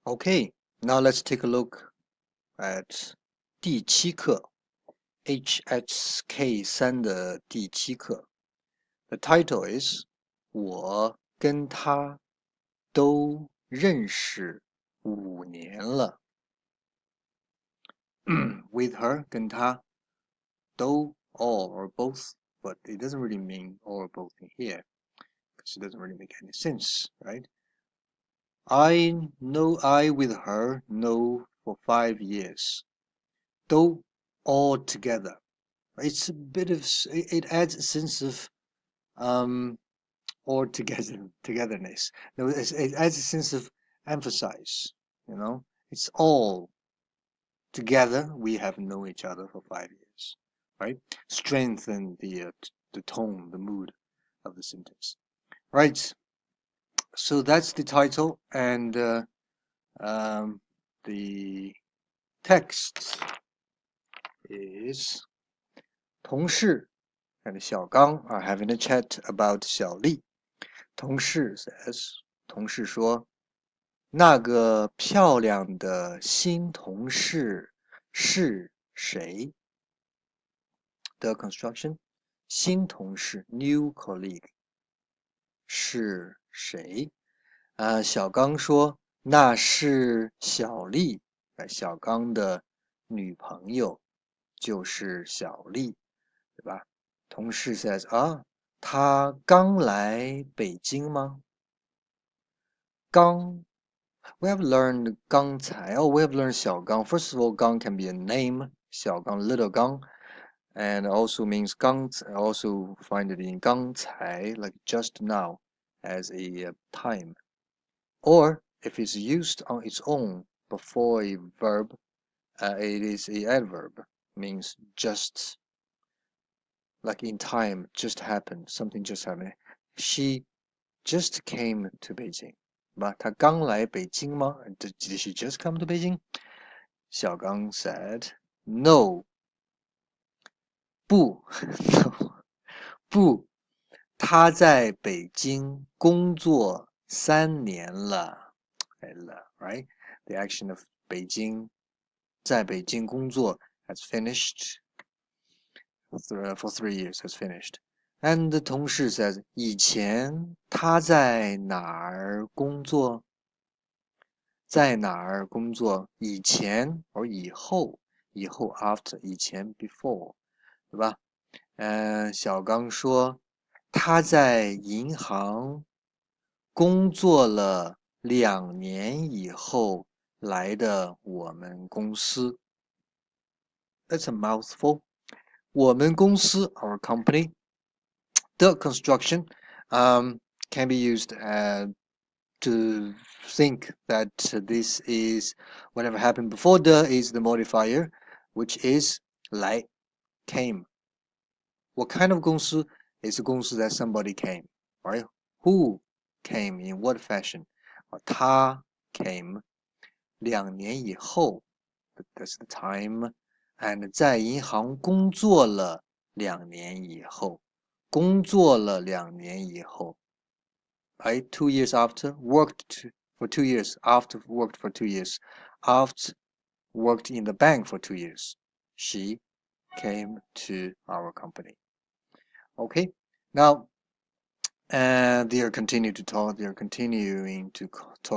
Okay, now let's take a look at 第七课 HSK 3的第七课。The title is 我跟他都认识5年了。With her 跟他都 all or both, but it doesn't really mean all or both in here because it doesn't really make any sense, right? I with her know for 5 years. 都 all together. It's a bit of it adds a sense of all togetherness. No, it adds a sense of emphasize. It's all together. We have known each other for 5 years, right? Strengthen the tone, the mood of the sentence, right? So that's the title and the text is 同事 and 小刚 are having a chat about 小丽。同事 says 同事说那个漂亮的新同事是谁 The construction 新同事 new colleague 是谁小刚说那是小丽小刚的女朋友就是小丽对吧同事 says 他刚来北京吗刚 we have learned 刚才 we have learned 小刚 first of all 刚 can be a name 小刚 little 刚 and also means 刚 also find it in 刚才 like just now as a time or if it's used on its own before a verb it is a adverb means just like in time just happened something just happened she just came to Beijing 她刚来北京吗 did she just come to Beijing 小刚 said no 不 no 不她在北京工作3年了 right the action of 北京在北京工作 has finished for 3 years has finished and the 同事 says 以前他在哪儿工作在哪儿工作以前 or 以后 after 以前 before 对吧小刚说他在银行工作了2年以后来的我们公司 That's a mouthful 我们公司 our company the construction can be used to think that this is whatever happened before the is the modifier which is 来 came what kind of 公司 is a 公司 that somebody came right who came in what fashion 他 came 2年以后 that's the time and 在银行工作了2年以后工作了2年以后 right 2 years after worked for 2 years after worked for 2 years after worked in the bank for 2 years she came to our company okay now and they are continuing to talk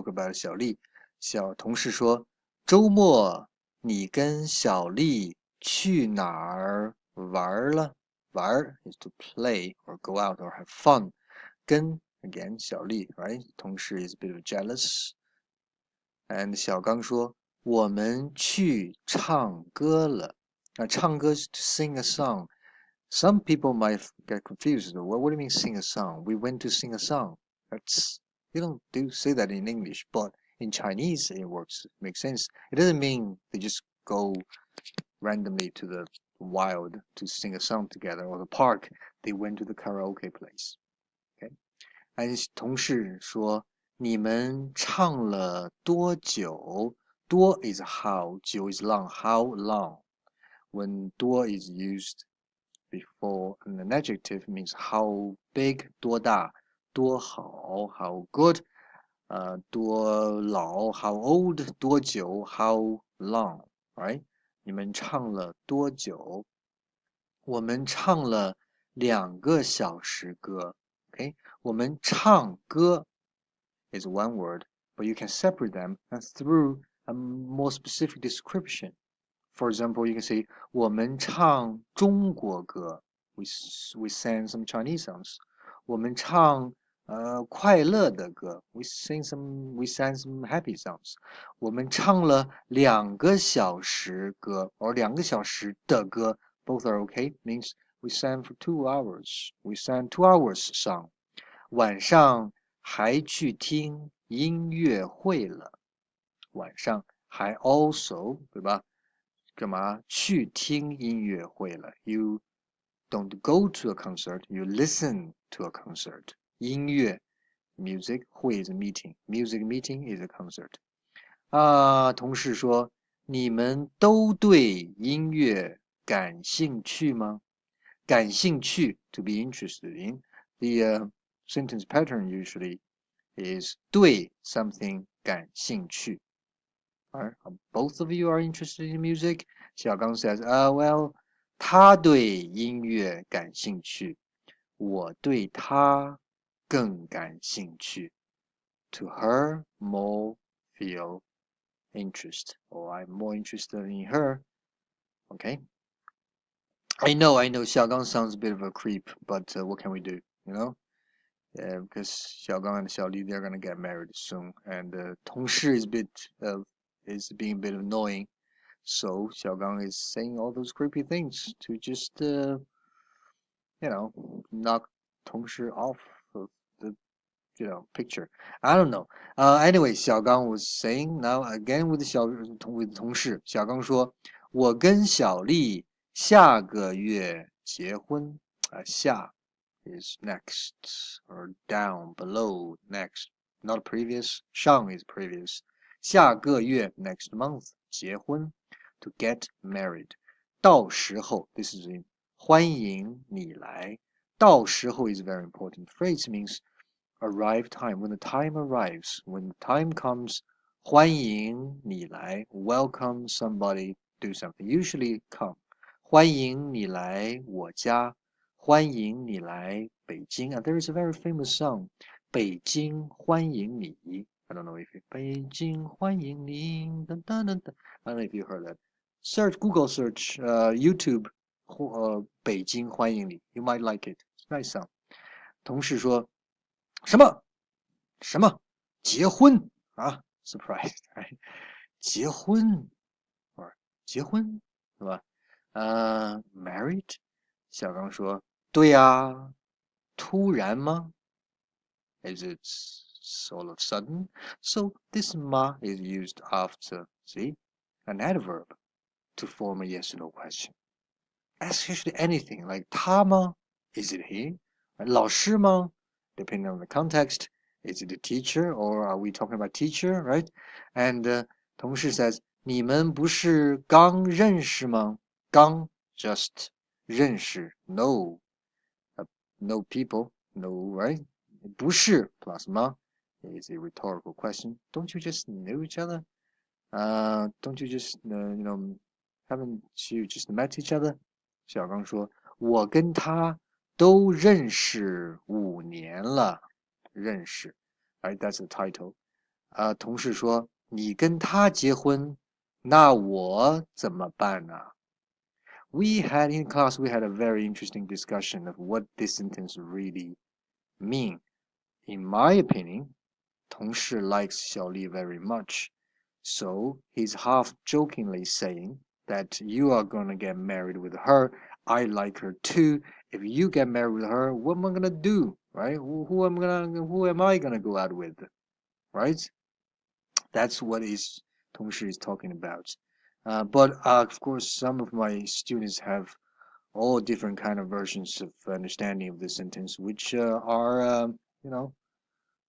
about 小丽小同事说周末你跟小丽去哪儿玩了玩 is to play or go out or have fun 跟 again 小丽 right 同事 is a bit of jealous and 小刚说我们去唱歌了唱歌 is to sing a song some people might get confused. What do you mean sing a song? We went to sing a song. You don't say that in English, but in Chinese it works. It makes sense. It doesn't mean they just go randomly to the wild to sing a song together or the park. They went to the karaoke place. Okay. And 同事说你们唱了多久？多 is how, 久 is long. How long? When 多 is used before an adjective means how big 多大多好 how good 多老 how old 多久 how long right 你们唱了多久我们唱了2个小时歌 okay 我们唱歌 is one word but you can separate them and through a more specific description for example you can say 我们唱中国歌 we sang some Chinese songs 我们唱快乐的歌 we sang some happy songs 我们唱了2个小时歌 or 2个小时的歌 both are okay means we sang for 2 hours we sang 2 hours song 晚上还去听音乐会了晚上还 also 对吧干嘛去听音乐会了 you don't go to a concert, you listen to a concert. 音乐 music 会 is a meeting. Music meeting is a concert. 同事说你们都对音乐感兴趣吗？感兴趣 to be interested in. The sentence pattern usually is 对 something 感兴趣。Are both of you are interested in music? 小刚 says, well, 他对音乐感兴趣，我对他更感兴趣。To her, more feel interest, or I'm more interested in her. Okay. I know, 小刚 sounds a bit of a creep, but what can we do? You know? Yeah, because 小刚 and 小丽 they're gonna get married soon, and 同事 is being a bit annoying. So Xiaogang is saying all those creepy things to just, knock 同事 off of the, picture. I don't know. Anyway, Xiaogang was saying now again with 同事，小刚说，我跟小丽下个月结婚。下 is next or down below next, not previous. 上 is previous. 下个月 next month 结婚。To get married. 到时候 this is in 欢迎你来。到时候 is a very important phrase means arrive time. When the time arrives, when the time comes, 欢迎你来 welcome somebody do something. Usually come. 欢迎你来我家。欢迎你来北京。There is a very famous song. 北京欢迎你。I don't know if you 北京欢迎你。I don't know if you heard that. Search Google search YouTube 北京欢迎你 You might like it. It's a nice song. 同事说什么结婚啊 Surprise right? 结婚 or 结婚是吧married 小刚说对呀突然吗 Is it all of a sudden? So this ma is used after, see, an adverb to form a yes or no question. Ask usually anything like 他吗 Is it he? 老师吗 Depending on the context, is it a teacher or are we talking about teacher, right? And 同事 says 你们不是刚认识吗？刚 just 认识 no no people no right 不是 plus 吗 is a rhetorical question. Don't you just know each other? Don't you just haven't you just met each other? 小刚说：“我跟他都认识5年了。”认识，right? That's the title. 同事说：“你跟他结婚，那我怎么办呢？” We had in class, we had a very interesting discussion of what this sentence really mean. In my opinion, 同事 likes 小丽 very much. So he's half jokingly saying that you are gonna get married with her. I like her too. If you get married with her, what am I gonna do? Right? Who am I gonna go out with? Right? That's what is 同事 is talking about. But of course, some of my students have all different kind of versions of understanding of this sentence, which are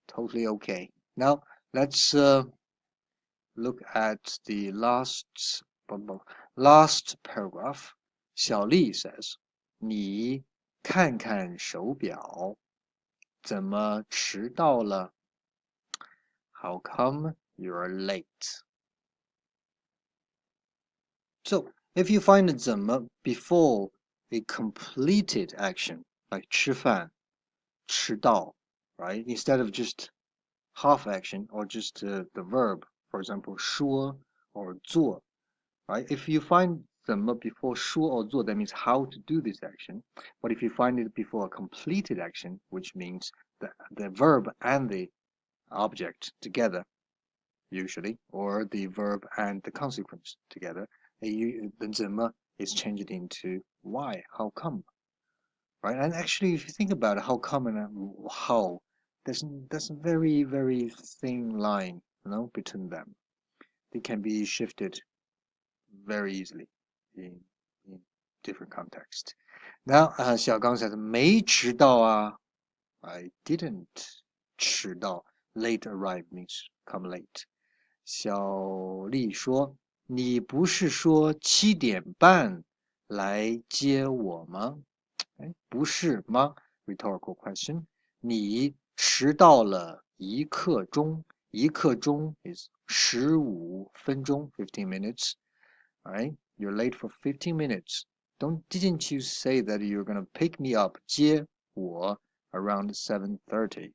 totally okay. Now let's look at the last paragraph. 小丽 says, 你看看手表，怎么迟到了？ How come you're late? So, if you find 怎么 before a completed action, like 吃饭,迟到, right? Instead of just half action or just the verb, for example, 说 or 做, right? If you find 怎么 before 说 or 做, that means how to do this action. But if you find it before a completed action, which means the verb and the object together, usually, or the verb and the consequence together, then 怎么 is changed into why, how come, right? And actually, if you think about it, how come and how, there's a very, very thin line, between them. They can be shifted very easily in different context. Now, 小刚 says 没迟到啊 I didn't 迟到 late arrive means come late. 小丽说你不是说7点半来接我吗？不是吗？ Rhetorical question. 你迟到了1刻钟1刻钟 is 15分钟 15 minutes. Alright, you're late for 15 minutes. Didn't you say that you're gonna pick me up 接我 around 7:30?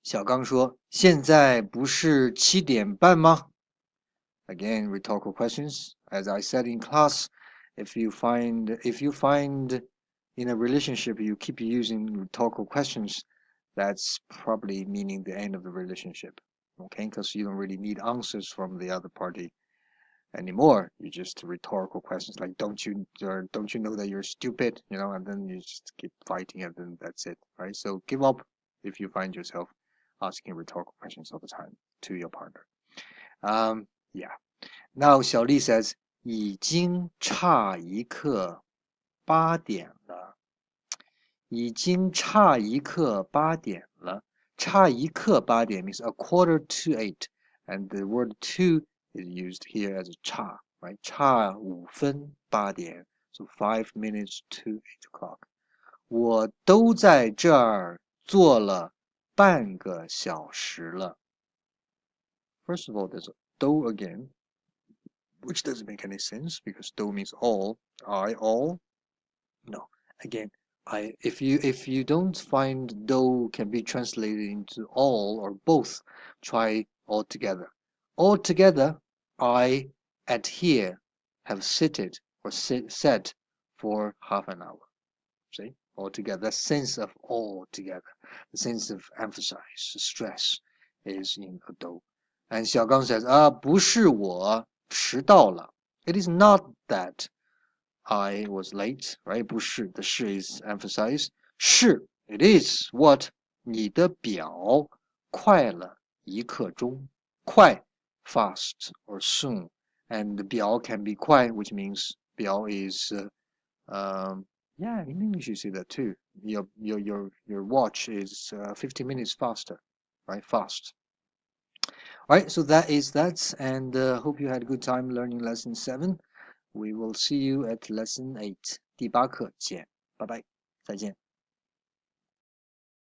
小刚说现在不是7点半吗？ Again, rhetorical questions. As I said in class, if you find in a relationship you keep using rhetorical questions, that's probably meaning the end of the relationship. Okay, because you don't really need answers from the other party anymore. You just rhetorical questions like don't you know that you're stupid, and then you just keep fighting and then that's it, right? So give up if you find yourself asking rhetorical questions all the time to your partner. Yeah. Now 小丽 says 已经差1刻8点了。已经差1刻8点了。差1刻8点 means a quarter to 8, and the word to is used here as a 差, right? 差5分8点, so 5 minutes to 8 o'clock. 我都在这儿坐了半个小时了。First of all, there's a 都 again, which doesn't make any sense because 都 means all. All? No. Again, if you don't find 都 can be translated into all or both, try all together. All together, I at here have sitted or sat for half an hour. See? All together. The sense of all together. The sense of emphasize, stress is in 都. And 小刚 says, 不是我迟到了. It is not that I was late, right? 不是 the 是 is emphasized. 是 it is what 你的表快了1刻钟. 快 fast or soon, and the 表 can be 快, which means 表 is yeah, in English you see that too. Your watch is 15 minutes faster, right? Fast. All right, so that is that, and hope you had a good time learning lesson 7. We will see you at lesson 8. 第8课见，拜拜，再见。